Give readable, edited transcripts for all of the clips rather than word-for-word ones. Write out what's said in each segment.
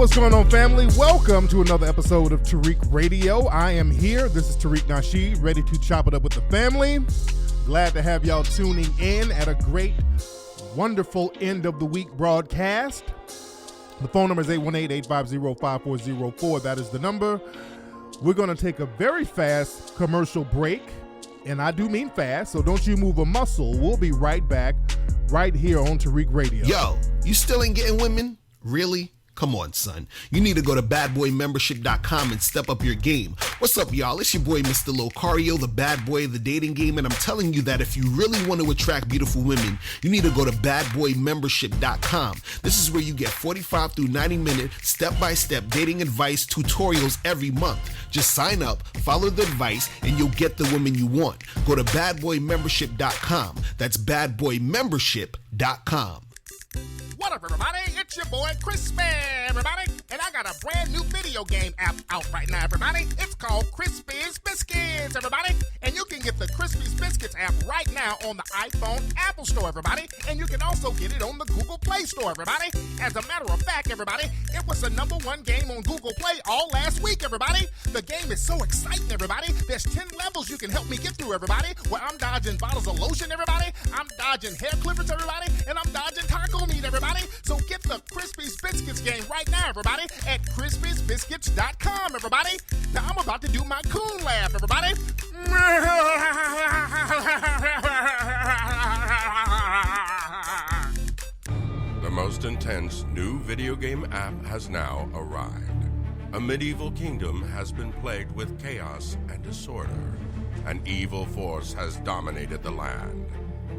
what's going on, family? Welcome to another episode of Tariq Radio. I am here. This is Tariq Nasheed, ready to chop it up with the family. Glad to have y'all tuning in at a great, wonderful end of the week broadcast. The phone number is 818-850-5404. That is the number. We're going to take a very fast commercial break, and I do mean fast, so don't you move a muscle. We'll be right back right here on Tariq Radio. Yo, you still ain't getting women? Really? Come on, son. You need to go to badboymembership.com and step up your game. What's up, y'all? It's your boy, Mr. Locario, the bad boy of the dating game, and I'm telling you that if you really want to attract beautiful women, you need to go to badboymembership.com. This is where you get 45 through 90-minute step-by-step dating advice tutorials every month. Just sign up, follow the advice, and you'll get the woman you want. Go to badboymembership.com. That's badboymembership.com. What up, everybody? It's your boy, Crispy, everybody. And I got a brand new video game app out right now, everybody. It's called Crispy's Biscuits, everybody. And you can get the Crispy's Biscuits app right now on the iPhone Apple Store, everybody. And you can also get it on the Google Play Store, everybody. As a matter of fact, everybody, it was the #1 game on Google Play all last week, everybody. The game is so exciting, everybody. There's 10 levels you can help me get through, everybody. Where I'm dodging bottles of lotion, everybody. I'm dodging hair clippers, everybody. And I'm dodging taco meat, everybody. So get the Crispy's Biscuits game right now, everybody, at crispysbiscuits.com, everybody. Now I'm about to do my coon laugh, everybody. The most intense new video game app has now arrived. A medieval kingdom has been plagued with chaos and disorder. An evil force has dominated the land.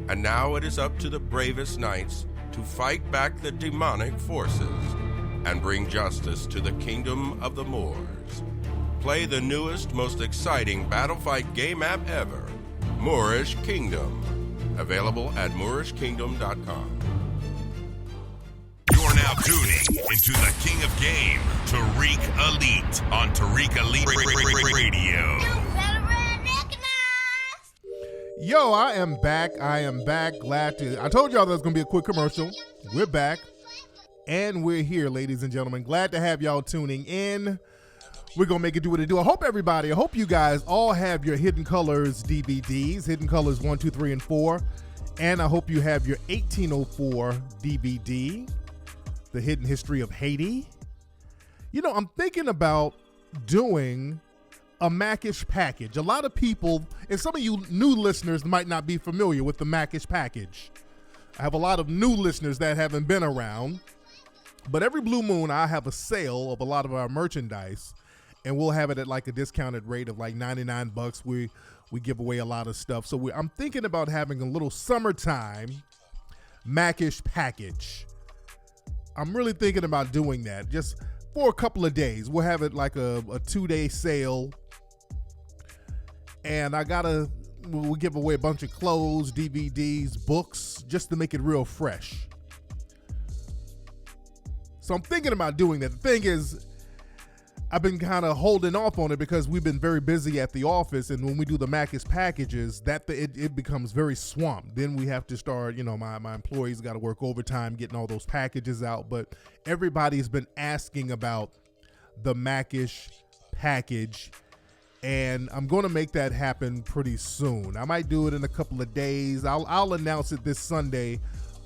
And now it is up to the bravest knights to fight back the demonic forces and bring justice to the kingdom of the Moors. Play the newest, most exciting battle fight game app ever, Moorish Kingdom. Available at moorishkingdom.com. You're now tuning into the King of Game, Tariq Elite, on Tariq Elite Radio. Yo, I am back. Glad to. I told y'all there was going to be a quick commercial. We're back. And we're here, ladies and gentlemen. Glad to have y'all tuning in. We're going to make it do what it do. I hope you guys all have your Hidden Colors DVDs, Hidden Colors 1, 2, 3, and 4. And I hope you have your 1804 DVD, The Hidden History of Haiti. You know, I'm thinking about doing a Macish package. A lot of people, and some of you new listeners might not be familiar with the Macish package. I have a lot of new listeners that haven't been around, but every blue moon I have a sale of a lot of our merchandise, and we'll have it at like a discounted rate of like $99. We give away a lot of stuff. So I'm thinking about having a little summertime Macish package. I'm really thinking about doing that just for a couple of days. We'll have it like a 2-day sale. And we'll give away a bunch of clothes, DVDs, books, just to make it real fresh. So I'm thinking about doing that. The thing is, I've been kind of holding off on it because we've been very busy at the office. And when we do the Macish packages, it becomes very swamped. Then we have to start, my employees got to work overtime getting all those packages out. But everybody's been asking about the Macish package. And I'm going to make that happen pretty soon. I might do it in a couple of days. I'll announce it this Sunday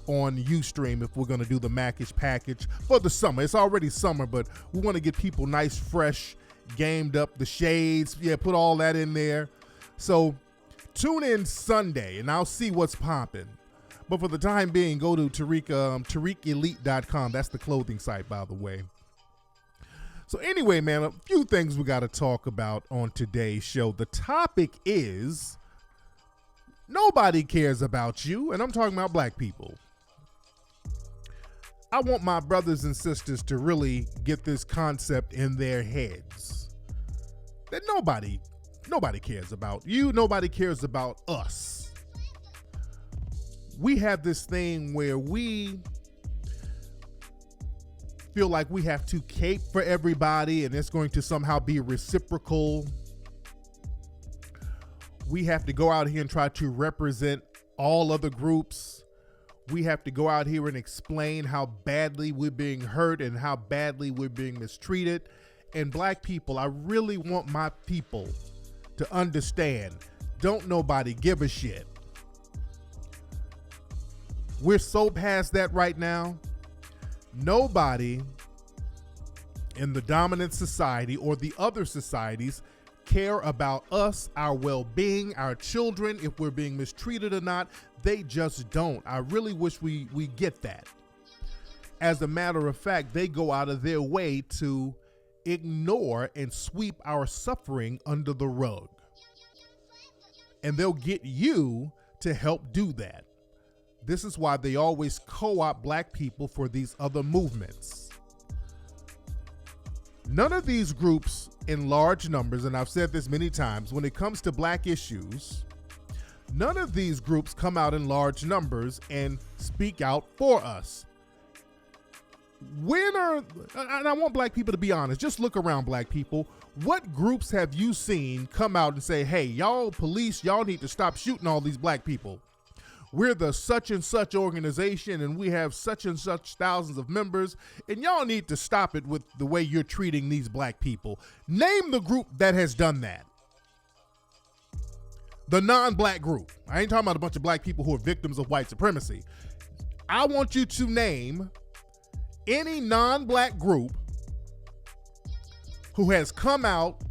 on Ustream if we're going to do the Macish package for the summer. It's already summer, but we want to get people nice, fresh, gamed up, the shades. Yeah, put all that in there. So tune in Sunday, and I'll see what's popping. But for the time being, go to TariqElite.com. That's the clothing site, by the way. So anyway, man, a few things we got to talk about on today's show. The topic is nobody cares about you, and I'm talking about black people. I want my brothers and sisters to really get this concept in their heads that nobody cares about you, nobody cares about us. We have this thing where we feel like we have to cape for everybody and it's going to somehow be reciprocal. We have to go out here and try to represent all other groups. we have to go out here and explain how badly we're being hurt and how badly we're being mistreated. And black people, I really want my people to understand, don't nobody give a shit. We're so past that right now. Nobody in the dominant society or the other societies care about us, our well-being, our children, if we're being mistreated or not. They just don't. I really wish we get that. As a matter of fact, they go out of their way to ignore and sweep our suffering under the rug. And they'll get you to help do that. This is why they always co-opt black people for these other movements. None of these groups in large numbers, and I've said this many times, when it comes to black issues, none of these groups come out in large numbers and speak out for us. And I want black people to be honest, just look around, black people. What groups have you seen come out and say, hey, y'all police, y'all need to stop shooting all these black people? We're the such and such organization and we have such and such thousands of members, and y'all need to stop it with the way you're treating these black people. Name the group that has done that. The non-black group. I ain't talking about a bunch of black people who are victims of white supremacy. I want you to name any non-black group who has come out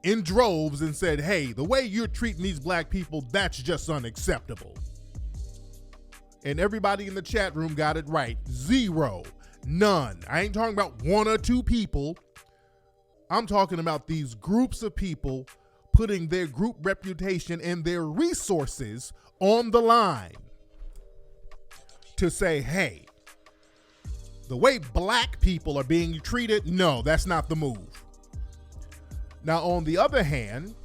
in droves and said, hey, the way you're treating these black people, that's just unacceptable. And everybody in the chat room got it right. Zero. None. I ain't talking about one or two people. I'm talking about these groups of people putting their group reputation and their resources on the line to say, hey, the way black people are being treated, no, that's not the move. Now, on the other hand,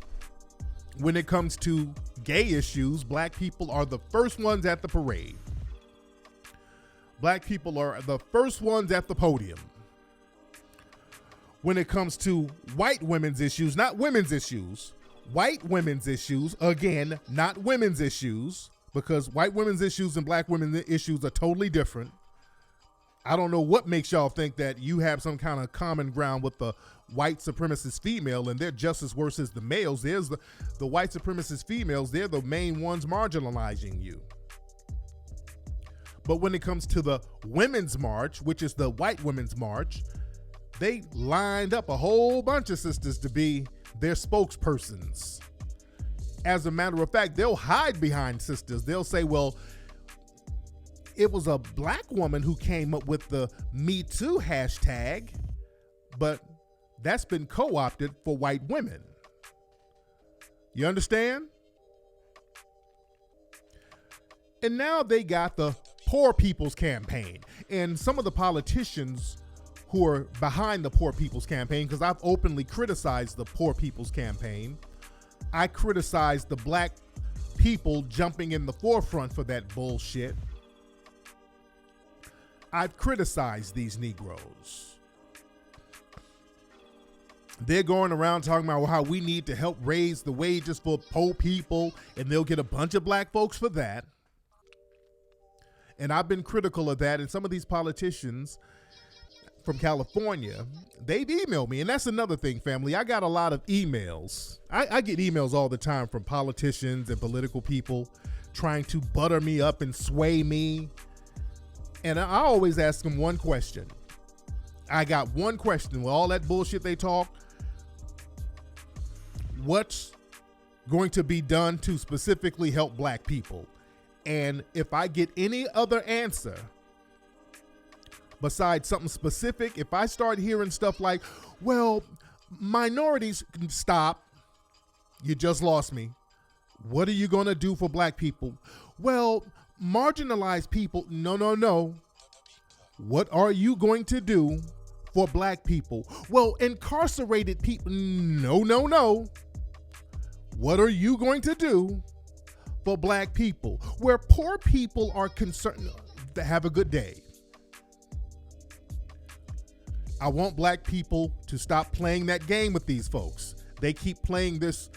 when it comes to gay issues, black people are the first ones at the parade. Black people are the first ones at the podium. When it comes to white women's issues, not women's issues, white women's issues, again, not women's issues, because white women's issues and black women's issues are totally different. I don't know what makes y'all think that you have some kind of common ground with the white supremacist female and they're just as worse as the males. There's the white supremacist females, they're the main ones marginalizing you. But when it comes to the Women's March, which is the white women's march, they lined up a whole bunch of sisters to be their spokespersons. As a matter of fact, they'll hide behind sisters. They'll say, well, it was a black woman who came up with the Me Too hashtag, but that's been co-opted for white women. You understand? And now they got the Poor People's Campaign. And some of the politicians who are behind the Poor People's Campaign, because I've openly criticized the Poor People's Campaign, I criticized the black people jumping in the forefront for that bullshit. I've criticized these Negroes. They're going around talking about how we need to help raise the wages for poor people, and they'll get a bunch of black folks for that. And I've been critical of that, and some of these politicians from California, they've emailed me, and that's another thing, family. I got a lot of emails. I get emails all the time from politicians and political people trying to butter me up and sway me. And I always ask them one question. I got one question with all that bullshit they talk. What's going to be done to specifically help black people? And if I get any other answer besides something specific, if I start hearing stuff like, well, minorities can stop, you just lost me. What are you going to do for black people? Well, marginalized people, no. What are you going to do for black people? Well, incarcerated people, no. What are you going to do for black people? Where poor people are concerned, have a good day. I want black people to stop playing that game with these folks. They keep playing this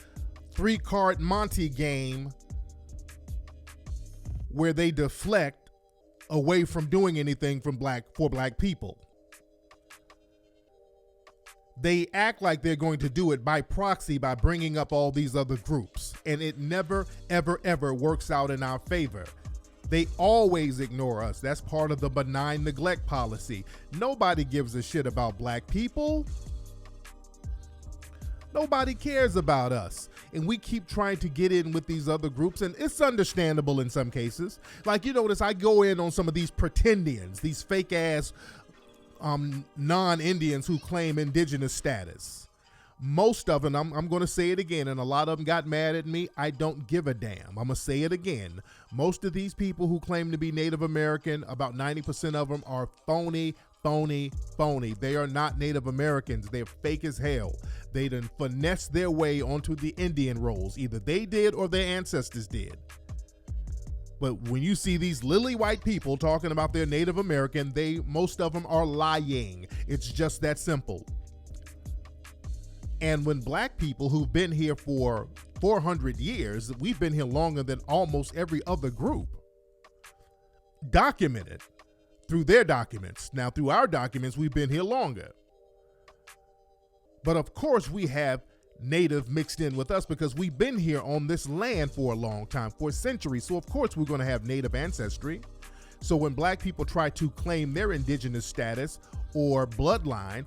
3-card Monte game where they deflect away from doing anything for black people. They act like they're going to do it by proxy by bringing up all these other groups, and it never, ever, ever works out in our favor. They always ignore us. That's part of the benign neglect policy. Nobody gives a shit about black people. Nobody cares about us. And we keep trying to get in with these other groups, and it's understandable in some cases. Like, you notice I go in on some of these pretendians, these fake ass non-Indians who claim indigenous status. Most of them, I'm going to say it again, and a lot of them got mad at me. I don't give a damn. I'm going to say it again. Most of these people who claim to be Native American, about 90% of them are phony. They are not Native Americans. They're fake as hell. They done finessed their way onto the Indian rolls. Either they did or their ancestors did. But when you see these lily white people talking about their Native American, most of them are lying. It's just that simple. And when black people who've been here for 400 years, we've been here longer than almost every other group, documented through their documents. Now, through our documents, we've been here longer. But of course, we have Native mixed in with us because we've been here on this land for a long time, for centuries. So of course, we're going to have Native ancestry. So when black people try to claim their indigenous status or bloodline,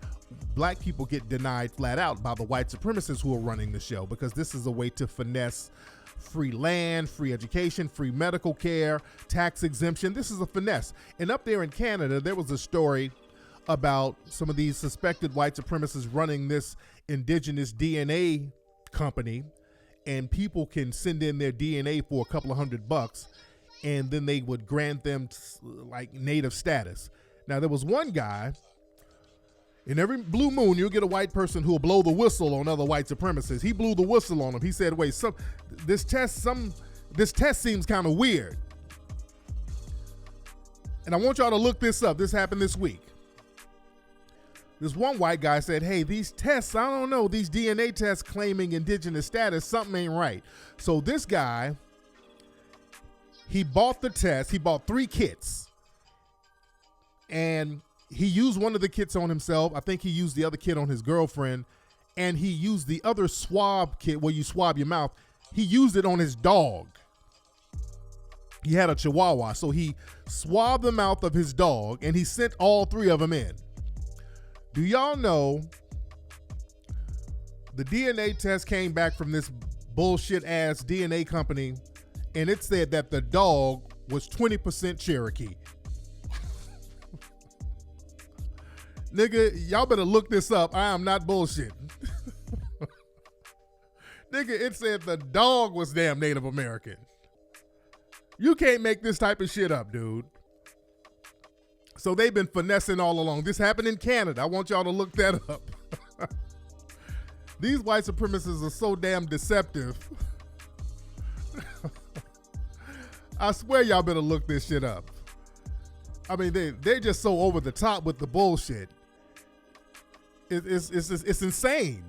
black people get denied flat out by the white supremacists who are running the show, because this is a way to finesse free land, free education, free medical care, tax exemption. This is a finesse. And up there in Canada, there was a story about some of these suspected white supremacists running this indigenous DNA company, and people can send in their DNA for a couple of $100, and then they would grant them like Native status. Now, there was one guy, in every blue moon, you'll get a white person who will blow the whistle on other white supremacists. He blew the whistle on them. He said, wait, this test seems kind of weird. And I want y'all to look this up. This happened this week. This one white guy said, hey, these tests, I don't know, these DNA tests claiming indigenous status, something ain't right. So this guy, he bought the test. He bought 3 kits. And he used one of the kits on himself. I think he used the other kit on his girlfriend. And he used the other swab kit where you swab your mouth. He used it on his dog. He had a Chihuahua. So he swabbed the mouth of his dog, and he sent all 3 of them in. Do y'all know the DNA test came back from this bullshit ass DNA company, and it said that the dog was 20% Cherokee. Nigga, y'all better look this up. I am not bullshitting. Nigga, it said the dog was damn Native American. You can't make this type of shit up, dude. So they've been finessing all along. This happened in Canada. I want y'all to look that up. These white supremacists are so damn deceptive. I swear y'all better look this shit up. I mean, they're just so over the top with the bullshit. It's insane.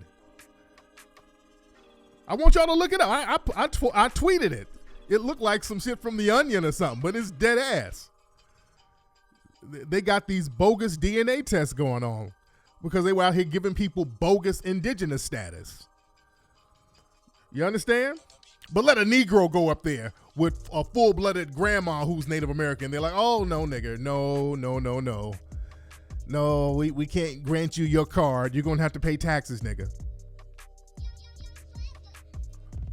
I want y'all to look it up. I tweeted it. It looked like some shit from The Onion or something, but it's dead ass. They got these bogus DNA tests going on because they were out here giving people bogus indigenous status. You understand? But let a Negro go up there with a full-blooded grandma who's Native American. They're like, oh, no, nigga. No. No, we can't grant you your card. You're going to have to pay taxes, nigga.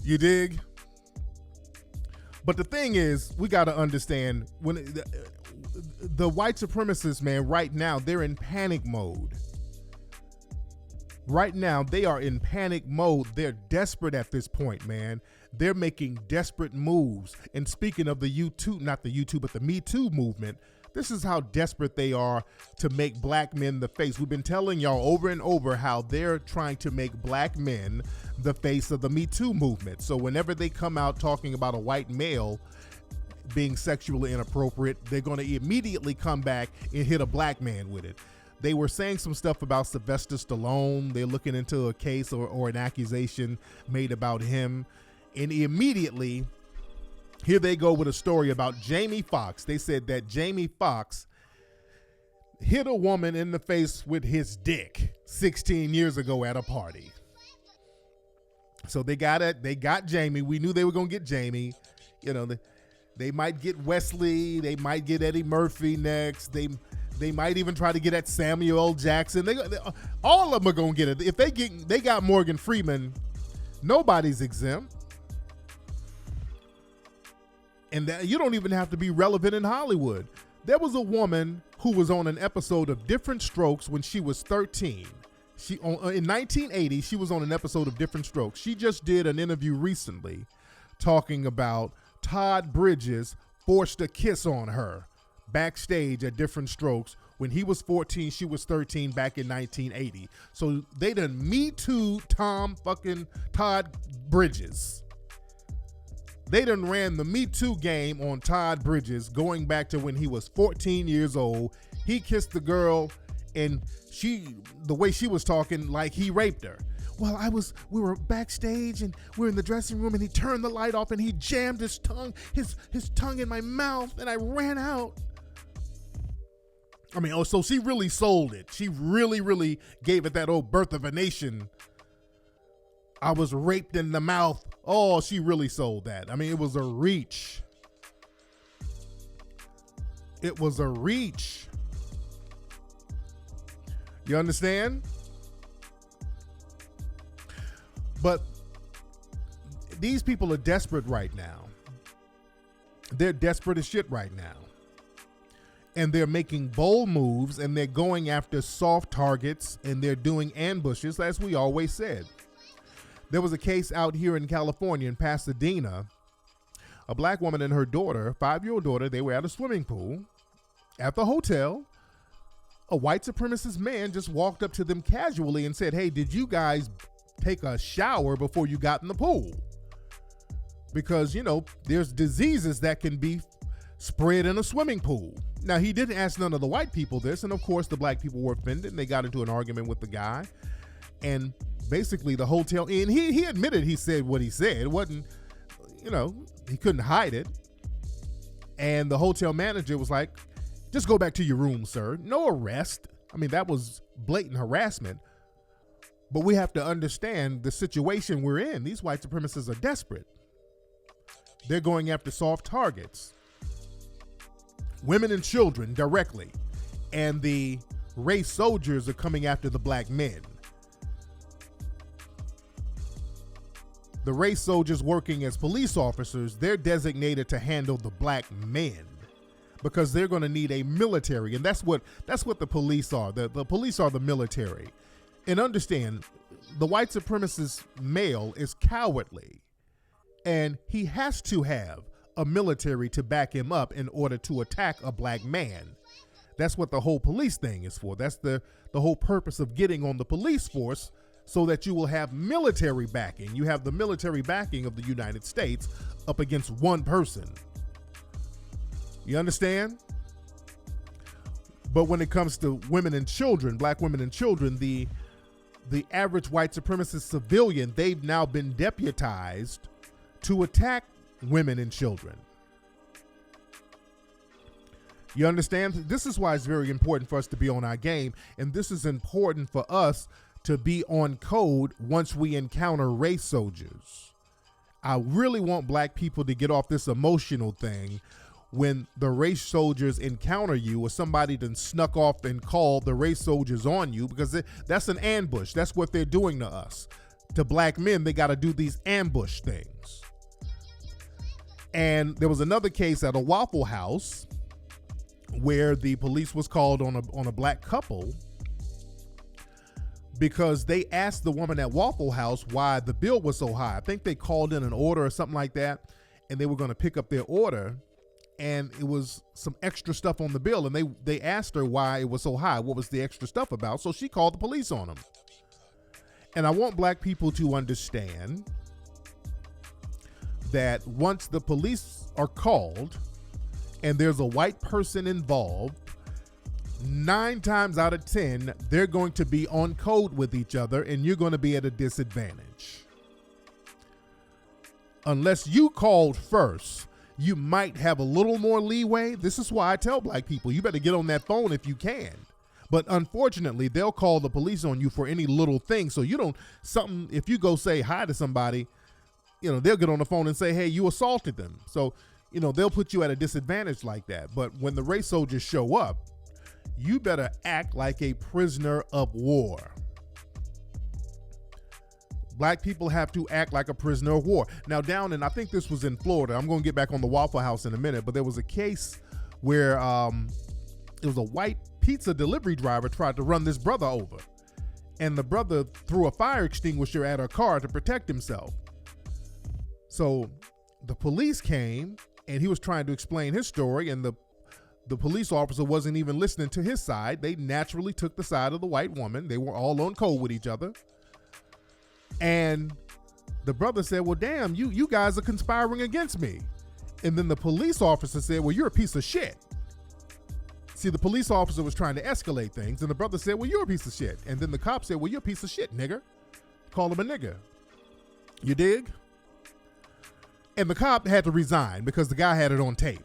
You dig? But the thing is, we got to understand, when the white supremacists, man, right now, they're in panic mode. Right now, they are in panic mode. They're desperate at this point, man. They're making desperate moves. And speaking of the but the Me Too movement, this is how desperate they are to make black men the face. We've been telling y'all over and over how they're trying to make black men the face of the Me Too movement. So whenever they come out talking about a white male being sexually inappropriate, they're going to immediately come back and hit a black man with it. They were saying some stuff about Sylvester Stallone. They're looking into a case or an accusation made about him. And immediately Here they go with a story about Jamie Foxx. They said that Jamie Foxx hit a woman in the face with his dick 16 years ago at a party. So they got it. They got Jamie. We knew they were going to get Jamie. You know, they might get Wesley. They might get Eddie Murphy next. They might even try to get at Samuel L. Jackson. All of them are going to get it. If they got Morgan Freeman, nobody's exempt. And that, you don't even have to be relevant in Hollywood. There was a woman who was on an episode of Different Strokes when she was 13. In 1980, she was on an episode of Different Strokes. She just did an interview recently talking about Todd Bridges forced a kiss on her backstage at Different Strokes. When he was 14, she was 13 back in 1980. So they done Me Too Todd Bridges. They done ran the Me Too game on Todd Bridges going back to when he was 14 years old. He kissed the girl and the way she was talking, like he raped her. Well, we were backstage and we were in the dressing room and he turned the light off and he jammed his tongue in my mouth and I ran out. I mean, so she really sold it. She really, really gave it that old Birth of a Nation. I was raped in the mouth. Oh, she really sold that. I mean, it was a reach. It was a reach. You understand? But these people are desperate right now. They're desperate as shit right now. And they're making bold moves and they're going after soft targets and they're doing ambushes, as we always said. There was a case out here in California in Pasadena. A black woman and her daughter, 5-year-old daughter, they were at a swimming pool at the hotel. A white supremacist man just walked up to them casually and said, "Hey, did you guys take a shower before you got in the pool? Because, you know, there's diseases that can be spread in a swimming pool." Now, he didn't ask none of the white people this, and of course the black people were offended and they got into an argument with the guy. And basically the hotel, and he admitted he said what he said. It wasn't, you know, he couldn't hide it. And the hotel manager was like, "Just go back to your room, sir. No arrest." I mean, that was blatant harassment. But we have to understand the situation we're in. These white supremacists are desperate. They're going after soft targets. Women and children directly. And the race soldiers are coming after the black men. The race soldiers working as police officers, they're designated to handle the black men because they're going to need a military. And that's what the police are. The police are the military. And understand, the white supremacist male is cowardly, and he has to have a military to back him up in order to attack a black man. That's what the whole police thing is for. That's the whole purpose of getting on the police force, so that you will have military backing. You have the military backing of the United States up against one person. You understand? But when it comes to women and children, black women and children, the average white supremacist civilian, they've now been deputized to attack women and children. You understand? This is why it's very important for us to be on our game, and this is important for us to be on code once we encounter race soldiers. I really want black people to get off this emotional thing when the race soldiers encounter you, or somebody done snuck off and called the race soldiers on you, because that's an ambush. That's what they're doing to us. To black men, they got to do these ambush things. And there was another case at a Waffle House where the police was called on a black couple because they asked the woman at Waffle House why the bill was so high. I think they called in an order or something like that, and they were going to pick up their order, and it was some extra stuff on the bill, and they asked her why it was so high. What was the extra stuff about? So she called the police on them. And I want black people to understand that once the police are called and there's a white person involved, 9 times out of 10, they're going to be on code with each other, and you're going to be at a disadvantage. Unless you called first, you might have a little more leeway. This is why I tell black people, you better get on that phone if you can. But unfortunately, they'll call the police on you for any little thing. So you don't, if you go say hi to somebody, they'll get on the phone and say, hey, you assaulted them. So, they'll put you at a disadvantage like that. But when the race soldiers show up, you better act like a prisoner of war. Black people have to act like a prisoner of war. Now I think this was in Florida. I'm going to get back on the Waffle House in a minute, but there was a case where it was a white pizza delivery driver tried to run this brother over. And the brother threw a fire extinguisher at her car to protect himself. So the police came and he was trying to explain his story, and the police officer wasn't even listening to his side. They naturally took the side of the white woman. They were all on code with each other. And the brother said, well, damn, you guys are conspiring against me. And then the police officer said, well, you're a piece of shit. See, the police officer was trying to escalate things, and the brother said, well, you're a piece of shit. And then the cop said, well, you're a piece of shit, nigger. Call him a nigger. You dig? And the cop had to resign because the guy had it on tape.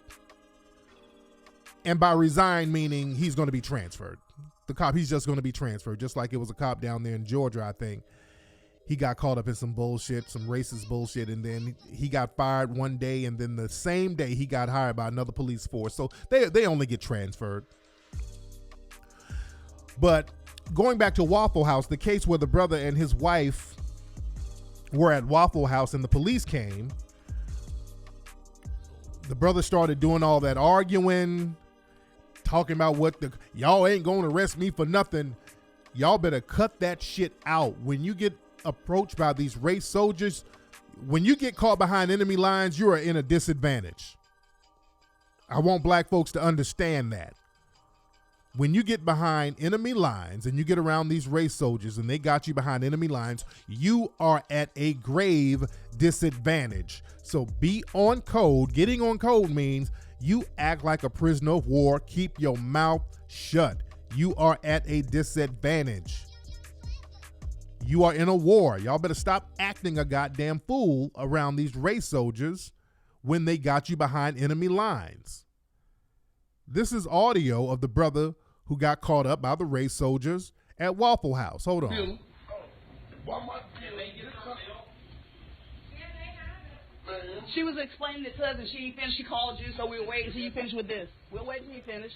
And by resign, meaning he's going to be transferred. The cop, he's just going to be transferred, just like it was a cop down there in Georgia, I think. He got caught up in some bullshit, some racist bullshit, and then he got fired one day, and then the same day he got hired by another police force. So they only get transferred. But going back to Waffle House, the case where the brother and his wife were at Waffle House and the police came, the brother started doing all that arguing, talking about y'all ain't gonna arrest me for nothing. Y'all better cut that shit out. When you get approached by these race soldiers, when you get caught behind enemy lines, you are in a disadvantage. I want black folks to understand that. When you get behind enemy lines and you get around these race soldiers and they got you behind enemy lines, you are at a grave disadvantage. So be on code. Getting on code means you act like a prisoner of war. Keep your mouth shut. You are at a disadvantage. You are in a war. Y'all better stop acting a goddamn fool around these race soldiers when they got you behind enemy lines. This is audio of the brother who got caught up by the race soldiers at Waffle House. Hold on. She was explaining it to us and she finished. She called you, so we'll wait until you finish with this. We'll wait until you finish.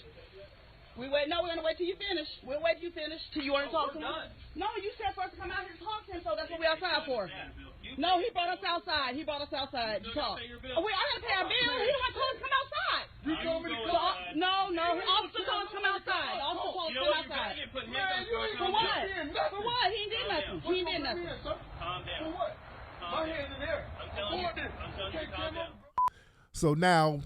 We're going to wait till you finish. We'll wait till you finish, till you want to talk to him. No, you said for us to come out here and talk to him, so that's what we're outside for. No, he brought us outside. He brought us outside to talk. I got to pay our bill. He don't have told us to come outside. You told me to come outside. No, the officer told us to come outside. The officer told us to come outside. For what? For what? He ain't did nothing. He ain't did nothing. Calm down. For what? My hands in there. I'm telling you to calm down. So now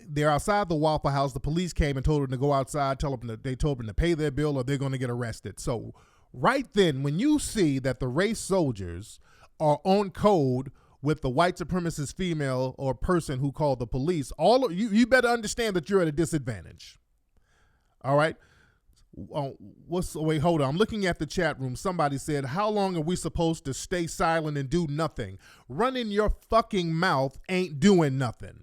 they're outside the Waffle House. The police came and told them to go outside, they told them to pay their bill or they're going to get arrested. So right then, when you see that the race soldiers are on code with the white supremacist female or person who called the police, you better understand that you're at a disadvantage. All right? Wait, hold on. I'm looking at the chat room. Somebody said, how long are we supposed to stay silent and do nothing? Running your fucking mouth ain't doing nothing.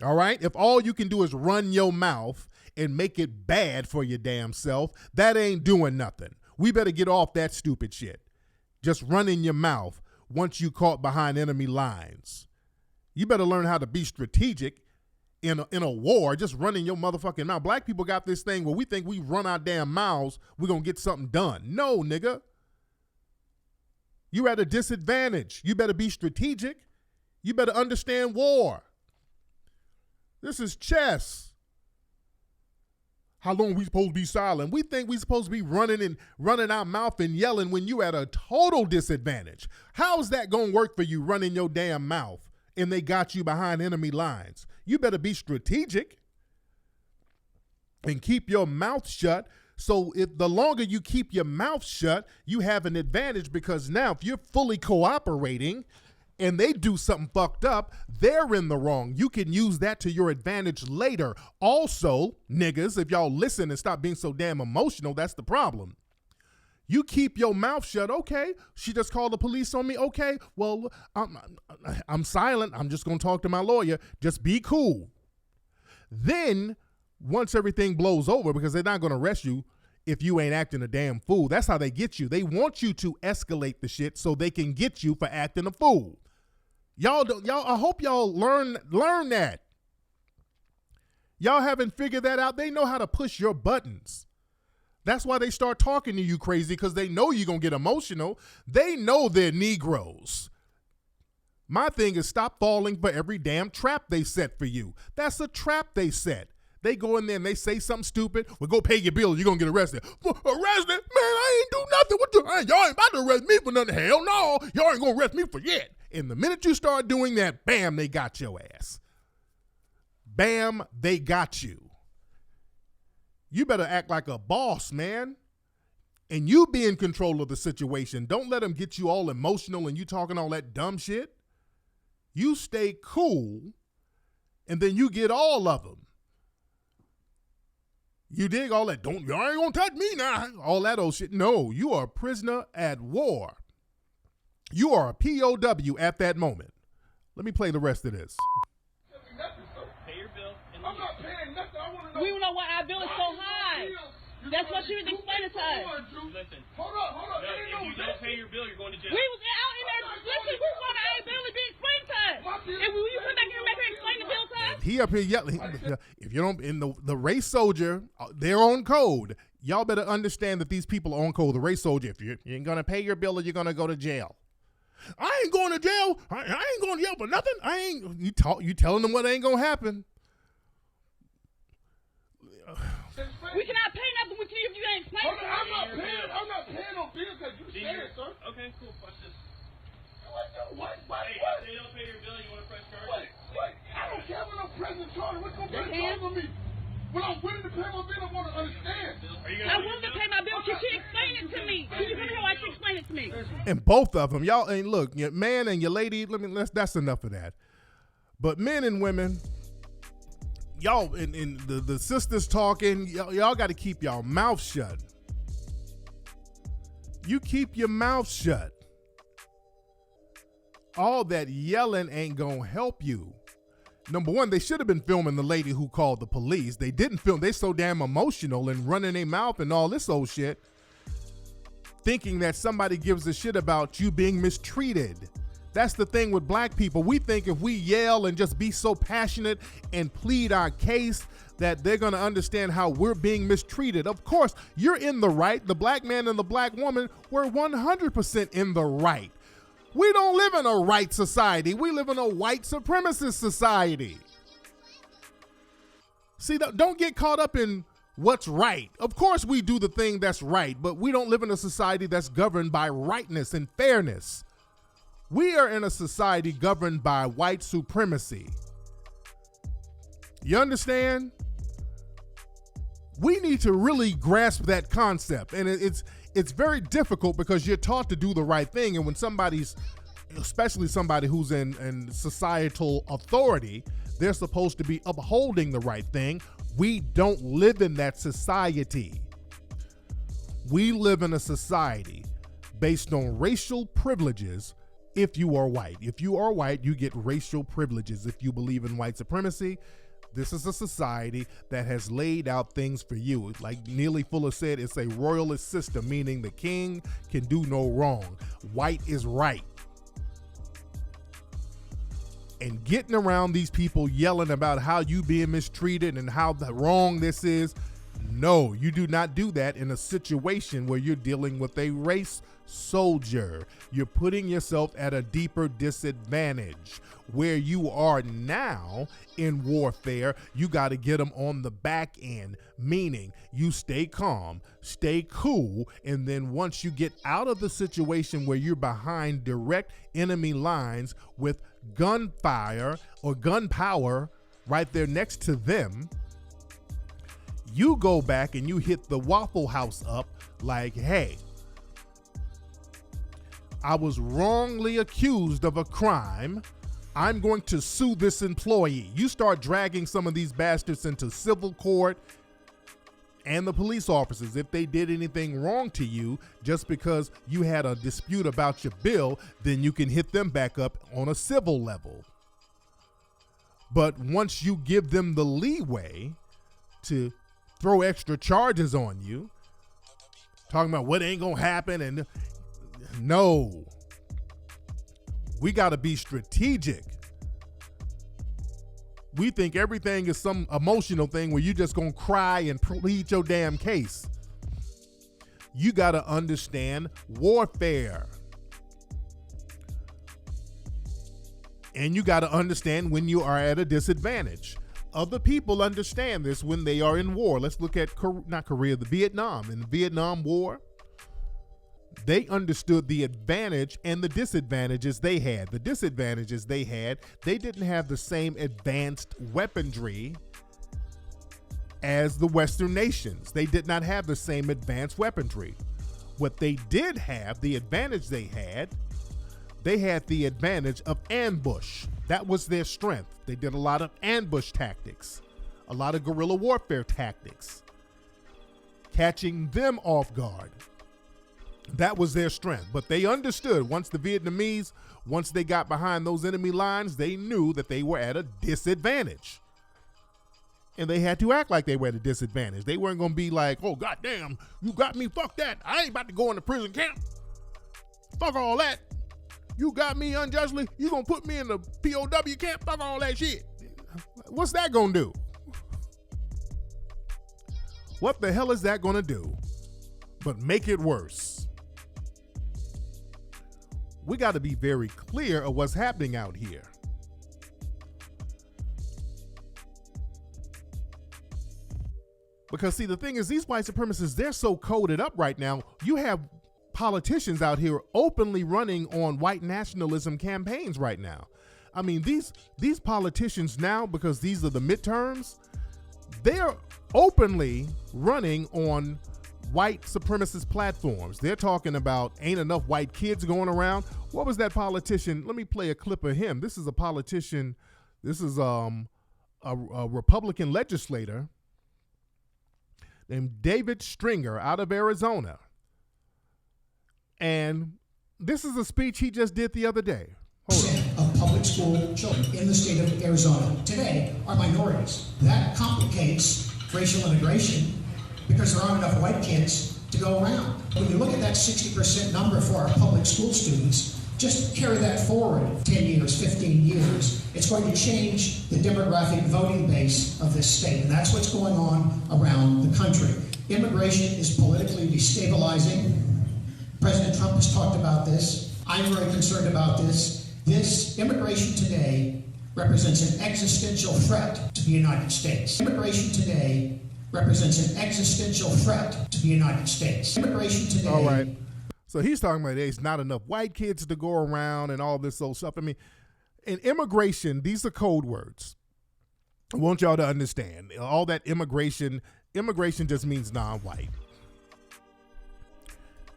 All right? If all you can do is run your mouth and make it bad for your damn self, that ain't doing nothing. We better get off that stupid shit. Just running your mouth once you caught behind enemy lines. You better learn how to be strategic in a war, just running your motherfucking mouth. Black people got this thing where we think we run our damn mouths, we're going to get something done. No, nigga. You're at a disadvantage. You better be strategic. You better understand war. This is chess. How long are we supposed to be silent? We think we're supposed to be running our mouth and yelling when you at a total disadvantage. How's that going to work for you, running your damn mouth and they got you behind enemy lines? You better be strategic and keep your mouth shut. So if the longer you keep your mouth shut, you have an advantage, because now if you're fully cooperating and they do something fucked up, they're in the wrong. You can use that to your advantage later. Also, niggas, if y'all listen and stop being so damn emotional, that's the problem. You keep your mouth shut. Okay, she just called the police on me. Okay, well, I'm silent. I'm just going to talk to my lawyer. Just be cool. Then, once everything blows over, because they're not going to arrest you if you ain't acting a damn fool. That's how they get you. They want you to escalate the shit so they can get you for acting a fool. I hope y'all learn that. Y'all haven't figured that out. They know how to push your buttons. That's why they start talking to you crazy, because they know you're going to get emotional. They know they're Negroes. My thing is, stop falling for every damn trap they set for you. That's a trap they set. They go in there and they say something stupid. Well, go pay your bill. You're going to get arrested. Arrested? Man, I ain't do nothing. Y'all ain't about to arrest me for nothing. Hell no. Y'all ain't going to arrest me for yet. And the minute you start doing that, bam, they got your ass. Bam, they got you. You better act like a boss, man. And you be in control of the situation. Don't let them get you all emotional and you talking all that dumb shit. You stay cool, and then you get all of them. You dig all that? Y'all ain't gonna touch me now. All that old shit. No, you are a prisoner at war. You are a POW at that moment. Let me play the rest of this. Pay your bill. I'm not paying nothing. I want to know. We don't know why our bill is so high. That's what she was explaining to us. Listen. Hold up. No, if you don't pay your bill, you're going to jail. We was out in there. Listen, we want our bill to be explained to us. And will you come back here and make her explain the bill to us? He up here yelling. If you don't, in the race soldier, they're on code. Y'all better understand that these people are on code. The race soldier, if you ain't gonna pay your bill, or you're gonna go to jail. I ain't going to jail. I ain't going to jail for nothing. You telling them what ain't gonna happen. We cannot pay nothing with you if you ain't explaining to us. I'm not paying no bills because you said it, sir. Okay, cool. Watch this. What? Hey, if they don't pay your bill, you want to press charges? What? I don't care when I'm pressing charges. What's going to press charges on me? When I'm willing to pay my bill, I want to understand. I want to pay my bill. Can she explain it to me? Can you come here while she explain it to me? And both of them, y'all. And look, your man and your lady. That's enough of that. But men and women, y'all, and the sisters talking. Y'all got to keep y'all mouth shut. You keep your mouth shut. All that yelling ain't gonna help you. Number one, they should have been filming the lady who called the police. They didn't film. They so damn emotional and running their mouth and all this old shit, thinking that somebody gives a shit about you being mistreated. That's the thing with black people. We think if we yell and just be so passionate and plead our case that they're going to understand how we're being mistreated. Of course, you're in the right. The black man and the black woman were 100% in the right. We don't live in a right society. We live in a white supremacist society. See, don't get caught up in what's right. Of course we do the thing that's right, but we don't live in a society that's governed by rightness and fairness. We are in a society governed by white supremacy. You understand? We need to really grasp that concept, and it's very difficult because you're taught to do the right thing, and when somebody's, especially somebody who's in societal authority, they're supposed to be upholding the right thing. We don't live in that society. We live in a society based on racial privileges. If you are white, you get racial privileges. If you believe in white supremacy, this is a society that has laid out things for you. Like Neely Fuller said, it's a royalist system, meaning the king can do no wrong. White is right. And getting around these people yelling about how you being mistreated and how wrong this is, no, you do not do that in a situation where you're dealing with a race soldier. You're putting yourself at a deeper disadvantage. Where you are now in warfare, you got to get them on the back end, meaning you stay calm, stay cool, and then once you get out of the situation where you're behind direct enemy lines with gunfire or gunpower right there next to them, you go back and you hit the Waffle House up like, hey, I was wrongly accused of a crime. I'm going to sue this employee. You start dragging some of these bastards into civil court and the police officers, if they did anything wrong to you, just because you had a dispute about your bill, then you can hit them back up on a civil level. But once you give them the leeway to throw extra charges on you, talking about what ain't gonna happen, and no, we gotta be strategic. We think everything is some emotional thing where you just gonna cry and plead your damn case. You gotta understand warfare. And you gotta understand when you are at a disadvantage. Other people understand this when they are in war. Let's look at, the Vietnam. In the Vietnam War, they understood the advantage and the disadvantages they had. The disadvantages they had, they didn't have the same advanced weaponry as the Western nations. They did not have the same advanced weaponry. What they did have, the advantage they had the advantage of ambush. That was their strength. They did a lot of ambush tactics, a lot of guerrilla warfare tactics, catching them off guard. That was their strength. But they understood once the Vietnamese, once they got behind those enemy lines, they knew that they were at a disadvantage. And they had to act like they were at a disadvantage. They weren't going to be like, oh, goddamn, you got me, fuck that. I ain't about to go in the prison camp. Fuck all that. You got me unjustly, you gonna put me in the POW camp? Fuck all that shit. What's that gonna do? What the hell is that gonna do but make it worse? We gotta be very clear of what's happening out here. Because see, the thing is, these white supremacists, they're so coded up right now. You have politicians out here openly running on white nationalism campaigns right now. I mean, these politicians now, because these are the midterms, they're openly running on white supremacist platforms. They're talking about ain't enough white kids going around. What was that politician? Let me play a clip of him. This is a politician. This is a Republican legislator named David Stringer out of Arizona. And this is a speech he just did the other day. Hold on. Of public school children in the state of Arizona today are minorities. That complicates racial integration because there aren't enough white kids to go around. When you look at that 60% number for our public school students, just carry that forward 10 years, 15 years. It's going to change the demographic voting base of this state, and that's what's going on around the country. Immigration is politically destabilizing. President Trump has talked about this. I'm very concerned about this. This immigration today represents an existential threat to the United States. Immigration today represents an existential threat to the United States. Immigration today. All right. So he's talking about there's not enough white kids to go around and all this old stuff. I mean, in immigration, these are code words. I want y'all to understand. All that immigration just means non-white.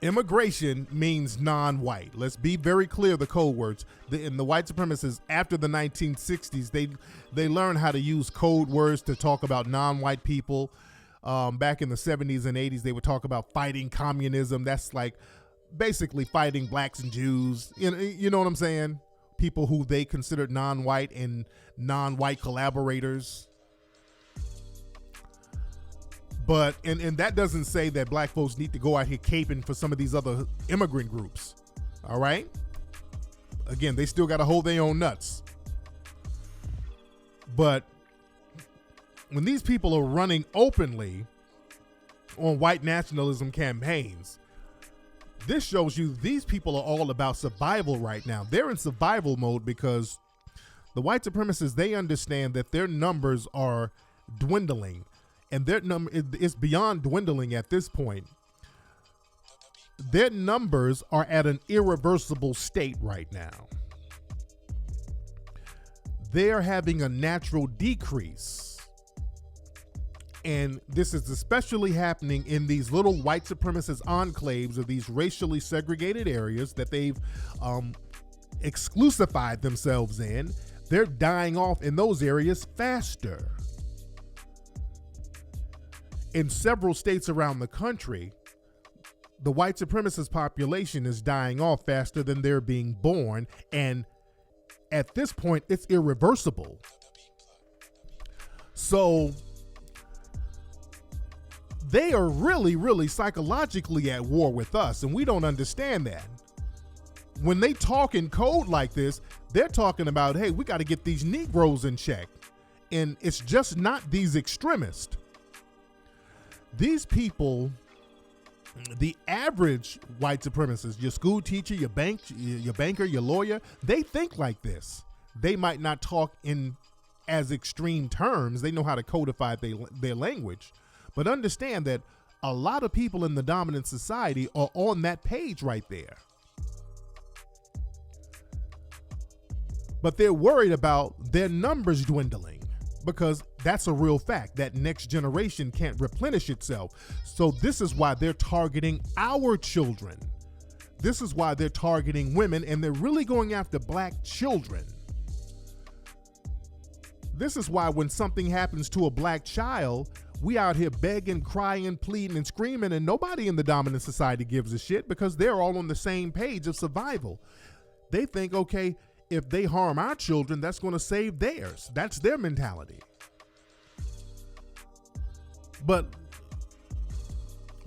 Immigration means non-white. Let's be very clear, the code words. The white supremacists, after the 1960s, they learned how to use code words to talk about non-white people. Back in the 70s and 80s, they would talk about fighting communism. That's like basically fighting blacks and Jews. You know what I'm saying? People who they considered non-white and non-white collaborators. But, and that doesn't say that black folks need to go out here caping for some of these other immigrant groups. All right? Again, they still got to hold their own nuts. But when these people are running openly on white nationalism campaigns, this shows you these people are all about survival right now. They're in survival mode because the white supremacists, they understand that their numbers are dwindling. And their number is beyond dwindling at this point. Their numbers are at an irreversible state right now. They're having a natural decrease. And this is especially happening in these little white supremacist enclaves of these racially segregated areas that they've exclusified themselves in. They're dying off in those areas faster. in several states around the country, the white supremacist population is dying off faster than they're being born. And at this point, it's irreversible. So they are really, really psychologically at war with us, and we don't understand that. When they talk in code like this, they're talking about, hey, we got to get these Negroes in check. And it's just not these extremists. These people, the average white supremacist, your school teacher, your banker, your lawyer, they think like this. They might not talk in as extreme terms. They know how to codify their language. But understand that a lot of people in the dominant society are on that page right there. But they're worried about their numbers dwindling, because that's a real fact. That next generation can't replenish itself. So this is why they're targeting our children. This is why they're targeting women, and they're really going after black children. This is why when something happens to a black child, we out here begging, crying, pleading, and screaming, and nobody in the dominant society gives a shit, because they're all on the same page of survival. They think, okay, if they harm our children, that's going to save theirs. That's their mentality. But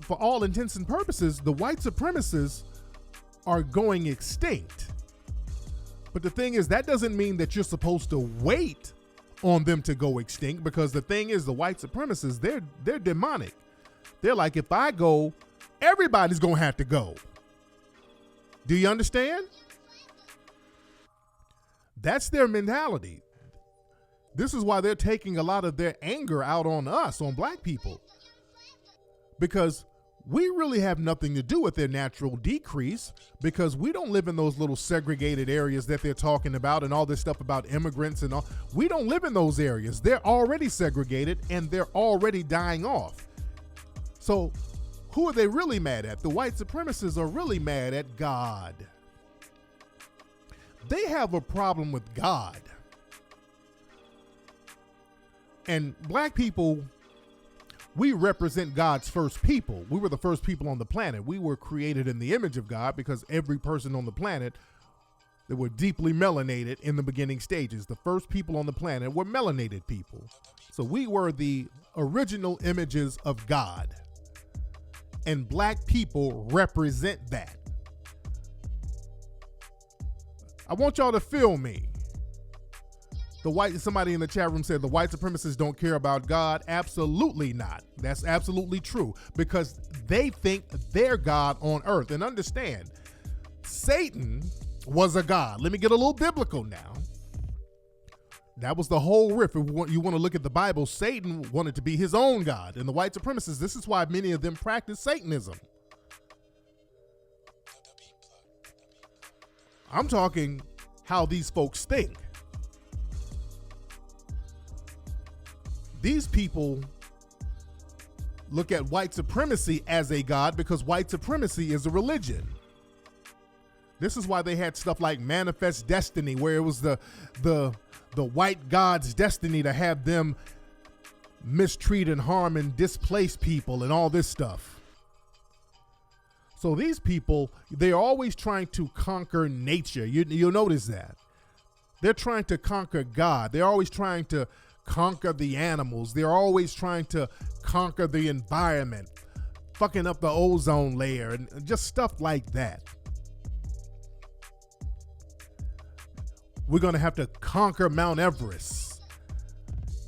for all intents and purposes, the white supremacists are going extinct. But the thing is, that doesn't mean that you're supposed to wait on them to go extinct, because the thing is, the white supremacists, they're demonic. They're like, if I go, everybody's going to have to go. Do you understand? That's their mentality. This is why they're taking a lot of their anger out on us, on black people, because we really have nothing to do with their natural decrease, because we don't live in those little segregated areas that they're talking about and all this stuff about immigrants and all. We don't live in those areas. They're already segregated and they're already dying off. So who are they really mad at? The white supremacists are really mad at God. They have a problem with God. And black people, we represent God's first people. We were the first people on the planet. We were created in the image of God, because every person on the planet, they were deeply melanated in the beginning stages. The first people on the planet were melanated people. So we were the original images of God. And black people represent that. I want y'all to feel me. Somebody in the chat room said the white supremacists don't care about God. Absolutely not. That's absolutely true, because they think they're God on earth. And understand, Satan was a god. Let me get a little biblical now. That was the whole riff. If you want to look at the Bible, Satan wanted to be his own god. And the white supremacists, this is why many of them practice Satanism. I'm talking how these folks think. These people look at white supremacy as a god, because white supremacy is a religion. This is why they had stuff like Manifest Destiny, where it was the white god's destiny to have them mistreat and harm and displace people and all this stuff. So these people, they're always trying to conquer nature. You'll notice that. They're trying to conquer God. They're always trying to conquer the animals. They're always trying to conquer the environment, fucking up the ozone layer and just stuff like that. We're going to have to conquer Mount Everest.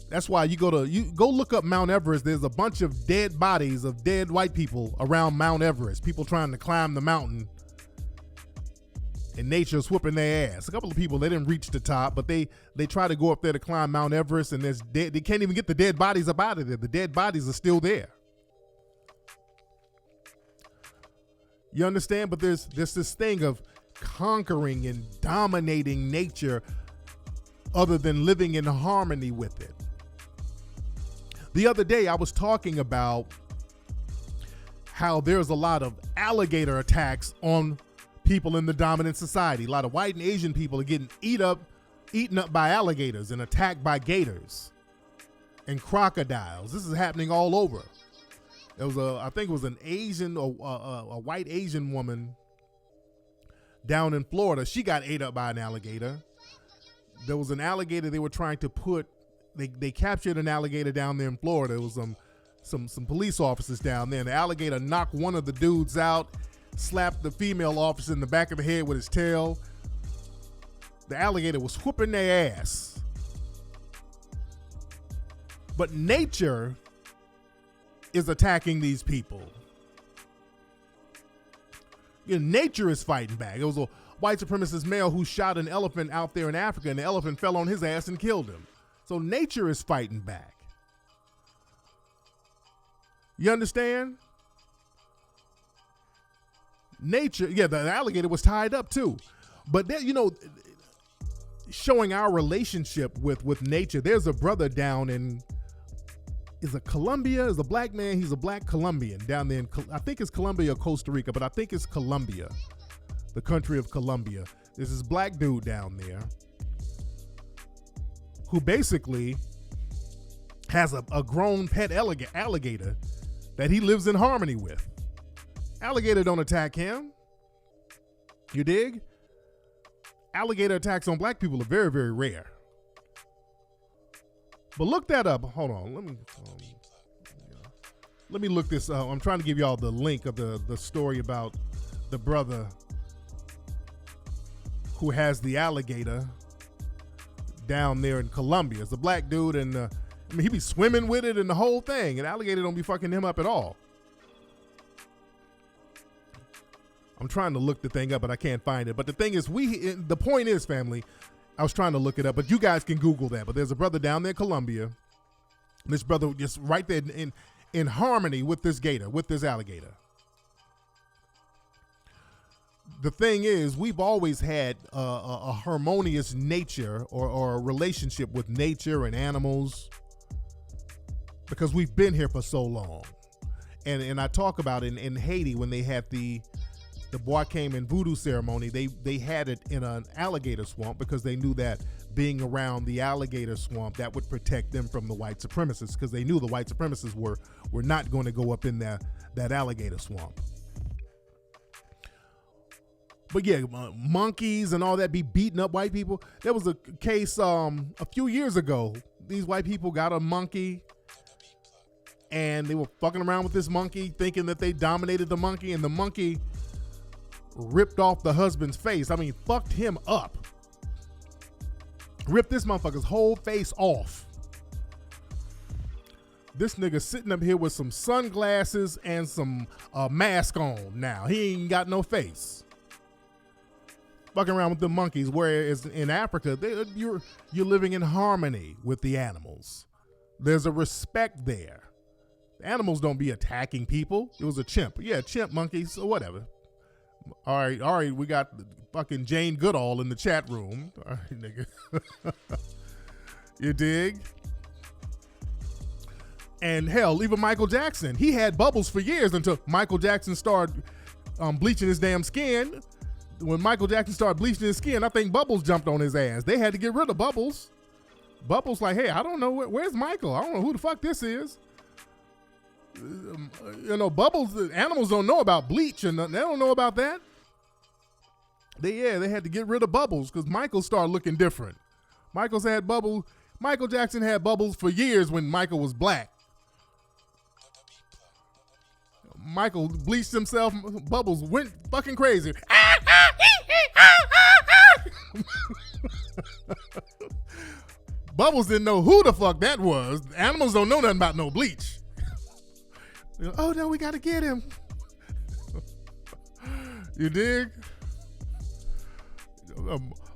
That's why you go look up Mount Everest. There's a bunch of dead bodies of dead white people around Mount Everest. People trying to climb the mountain, and nature's whooping their ass. A couple of people, they didn't reach the top, but they try to go up there to climb Mount Everest, and they can't even get the dead bodies up out of there. The dead bodies are still there. You understand? But there's this thing of conquering and dominating nature other than living in harmony with it. The other day, I was talking about how there's a lot of alligator attacks on people in the dominant society. A lot of white and Asian people are getting eaten up by alligators and attacked by gators and crocodiles. This is happening all over. It was I think it was an Asian or a white Asian woman down in Florida. She got ate up by an alligator. There was an alligator they were trying to put. They captured an alligator down there in Florida. It was some police officers down there. And the alligator knocked one of the dudes out, slapped the female officer in the back of the head with his tail. The alligator was whooping their ass. But nature is attacking these people. You know, nature is fighting back. It was a white supremacist male who shot an elephant out there in Africa, and the elephant fell on his ass and killed him. So nature is fighting back. You understand? Nature, yeah, the alligator was tied up too. But there, you know, showing our relationship with nature, there's a brother down in, is it Colombia? Is a black man, he's a black Colombian down there in, I think it's Colombia or Costa Rica, but I think it's Colombia, the country of Colombia. There's this black dude down there who basically has a grown pet alligator that he lives in harmony with. Alligator don't attack him. You dig? Alligator attacks on black people are very, very rare. But look that up. Hold on. Let me look this up. I'm trying to give y'all the link of the story about the brother who has the alligator down there in Colombia. It's a black dude, and I mean, he be swimming with it and the whole thing, and alligator don't be fucking him up at all. I'm trying to look the thing up, but I can't find it. But the thing is, the point is, family, I was trying to look it up, but you guys can Google that. But there's a brother down there in Colombia. This brother just right there in harmony with this gator, with this alligator. The thing is, we've always had a harmonious nature or a relationship with nature and animals because we've been here for so long. And I talk about in Haiti when they had the Boakim and voodoo ceremony, they had it in an alligator swamp because they knew that being around the alligator swamp, that would protect them from the white supremacists, because they knew the white supremacists were not going to go up in that alligator swamp. But yeah, monkeys and all that be beating up white people. There was a case a few years ago. These white people got a monkey and they were fucking around with this monkey thinking that they dominated the monkey, and the monkey ripped off the husband's face. I mean, fucked him up. Ripped this motherfucker's whole face off. This nigga sitting up here with some sunglasses and some mask on now. He ain't got no face. Fucking around with the monkeys, whereas in Africa, you're living in harmony with the animals. There's a respect there. The animals don't be attacking people. It was a chimp. Yeah, chimp, monkeys, or whatever. All right, we got fucking Jane Goodall in the chat room. All right, nigga. You dig? And hell, even Michael Jackson, he had bubbles for years until Michael Jackson started bleaching his damn skin. When Michael Jackson started bleaching his skin, I think Bubbles jumped on his ass. They had to get rid of Bubbles. Bubbles like, hey, I don't know, where's Michael? I don't know who the fuck this is. You know, Bubbles, animals don't know about bleach, and they don't know about that. They had to get rid of Bubbles because Michael started looking different. Michael Jackson had Bubbles for years when Michael was black. Michael bleached himself. Bubbles went fucking crazy. Bubbles didn't know who the fuck that was. Animals don't know nothing about no bleach. Oh no, we gotta get him. You dig?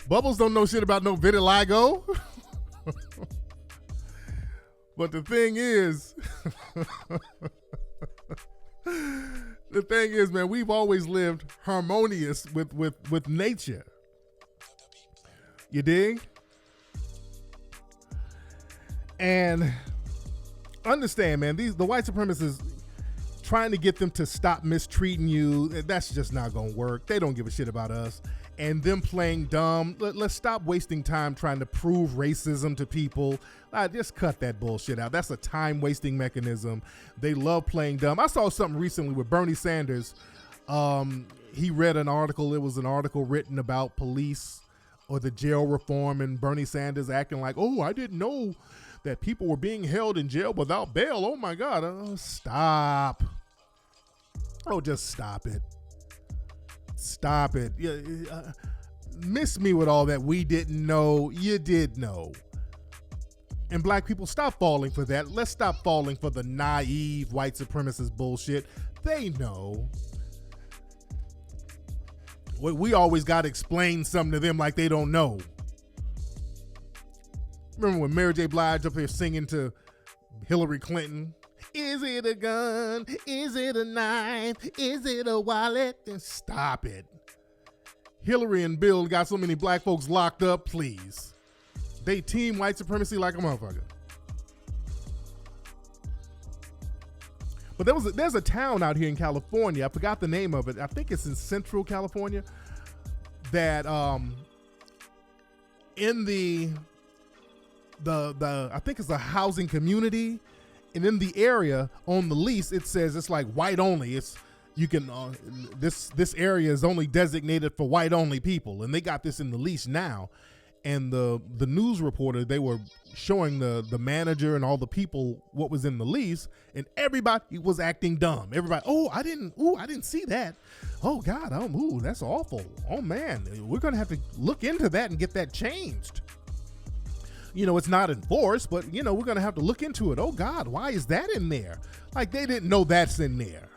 Bubbles don't know shit about no vitiligo. But the thing is, man, we've always lived harmonious with nature. You dig? And understand, man, the white supremacists trying to get them to stop mistreating you, that's just not gonna work. They don't give a shit about us. and them playing dumb. Let's stop wasting time trying to prove racism to people. Just cut that bullshit out. That's a time-wasting mechanism. They love playing dumb. I saw something recently with Bernie Sanders. He read an article. It was an article written about police or the jail reform, and Bernie Sanders acting like, oh, I didn't know that people were being held in jail without bail. Oh, my God. Stop. Oh, just stop it. Stop it. Miss me with all that we didn't know. You did know. And black people, stop falling for that. Let's stop falling for the naive white supremacist bullshit. They know. We always got to explain something to them like they don't know. Remember when Mary J. Blige up here singing to Hillary Clinton? Is it a gun? Is it a knife? Is it a wallet? And stop it. Hillary and Bill got so many black folks locked up, please. They team white supremacy like a motherfucker. But there's a town out here in California. I forgot the name of it. I think it's in Central California. That in the I think it's a housing community, and in the area on the lease it says it's like white only. This area is only designated for white only people, and they got this in the lease now. And the news reporter, they were showing the manager and all the people what was in the lease, and everybody was acting dumb. Everybody, I didn't see that. Oh God, that's awful. Oh man, we're gonna have to look into that and get that changed. It's not enforced, but we're gonna have to look into it. Oh God, why is that in there? Like they didn't know that's in there.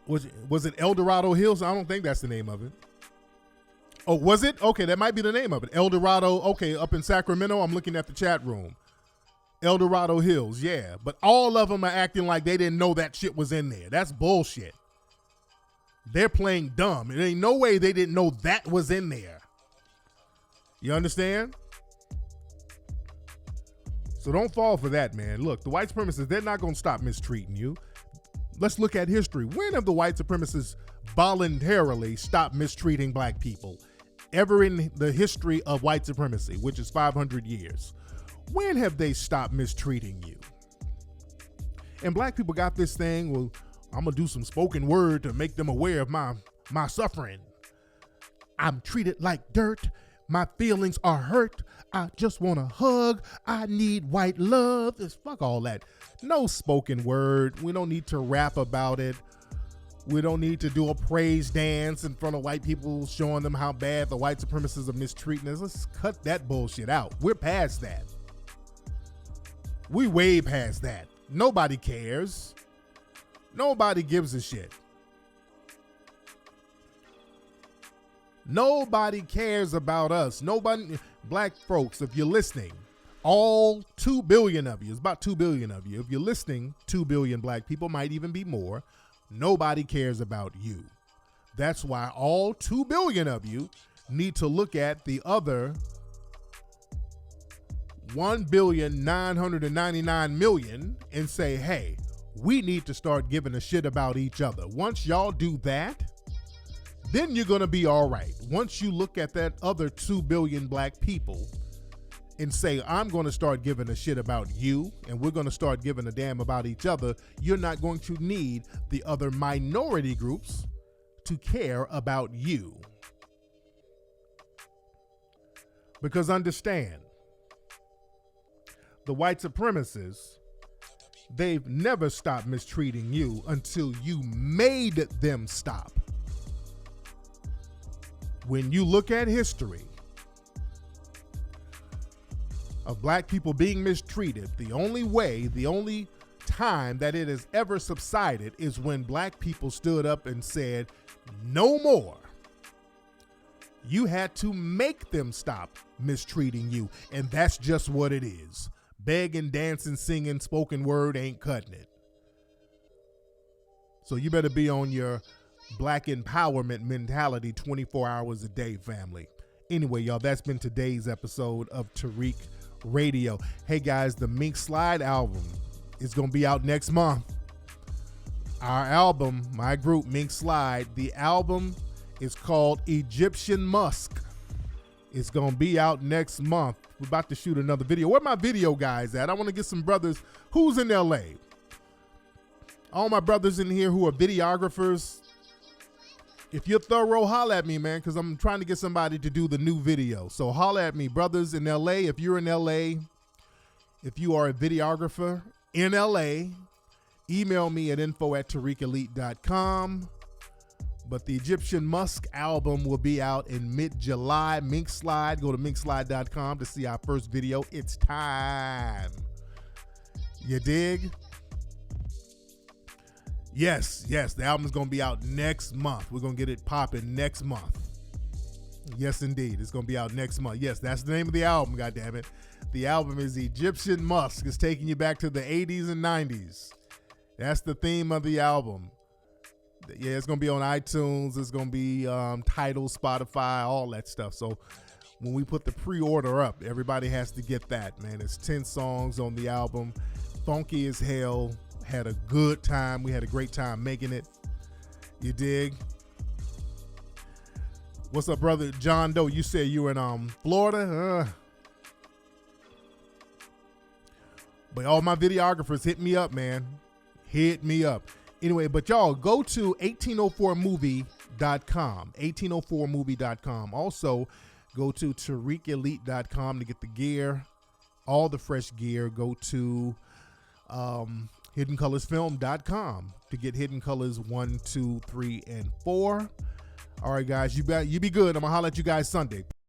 Was it El Dorado Hills? I don't think that's the name of it. Oh, was it? Okay, that might be the name of it. El Dorado, okay, up in Sacramento. I'm looking at the chat room. El Dorado Hills, yeah. But all of them are acting like they didn't know that shit was in there. That's bullshit. They're playing dumb. There ain't no way they didn't know that was in there. You understand? So don't fall for that, man. Look, the white supremacists, they're not going to stop mistreating you. Let's look at history. When have the white supremacists voluntarily stopped mistreating black people? Ever in the history of white supremacy, which is 500 years. When have they stopped mistreating you? And black people got this thing, well, I'm going to do some spoken word to make them aware of my suffering. I'm treated like dirt. My feelings are hurt. I just want a hug. I need white love. Fuck all that. No spoken word. We don't need to rap about it. We don't need to do a praise dance in front of white people showing them how bad the white supremacists are mistreating us. Let's cut that bullshit out. We're past that. We way past that. Nobody cares. Nobody gives a shit. Nobody cares about us. Nobody, black folks, if you're listening, all 2 billion of you, it's about 2 billion of you. If you're listening, 2 billion black people, might even be more. Nobody cares about you. That's why all 2 billion of you need to look at the other 1,999,000,000 and say, hey, we need to start giving a shit about each other. Once y'all do that, then you're going to be all right. Once you look at that other 2 billion black people and say, I'm going to start giving a shit about you, and we're going to start giving a damn about each other, you're not going to need the other minority groups to care about you. Because understand, the white supremacists, they've never stopped mistreating you until you made them stop. When you look at history of black people being mistreated, the only time that it has ever subsided is when black people stood up and said, no more. You had to make them stop mistreating you, and that's just what it is. Begging, dancing, singing, spoken word ain't cutting it. So you better be on your black empowerment mentality 24 hours a day, family. Anyway, y'all, that's been today's episode of Tariq Radio. Hey guys, the Mink Slide album is going to be out next month. our album, my group, Mink Slide, the album is called Egyptian Musk. It's going to be out next month. We're about to shoot another video. Where my video guys at? I want to get some brothers. Who's in LA? All my brothers in here who are videographers. If you're thorough, holla at me, man, because I'm trying to get somebody to do the new video. So holla at me, brothers in LA. If you're in LA, if you are a videographer in LA, email me at info@tariqelite.com. But the Egyptian Musk album will be out in mid-July. Mink Slide. Go to minkslide.com to see our first video. It's time. You dig? Yes, the album's going to be out next month. We're going to get it popping next month. Yes, indeed. It's going to be out next month. Yes, that's the name of the album, goddammit. The album is Egyptian Musk. It's taking you back to the 80s and 90s. That's the theme of the album. Yeah, it's going to be on iTunes. It's going to be Tidal, Spotify, all that stuff. So when we put the pre-order up, everybody has to get that, man. It's 10 songs on the album. Funky as hell. Had a good time. We had a great time making it. You dig? What's up, brother John Doe? You said you were in Florida? But all my videographers, hit me up, man. Hit me up. Anyway, but y'all go to 1804movie.com. 1804movie.com. Also, go to tariqelite.com to get the gear, all the fresh gear. Go to hiddencolorsfilm.com to get Hidden Colors 1, 2, 3, and 4. All right, guys, you be good. I'm gonna holler at you guys Sunday.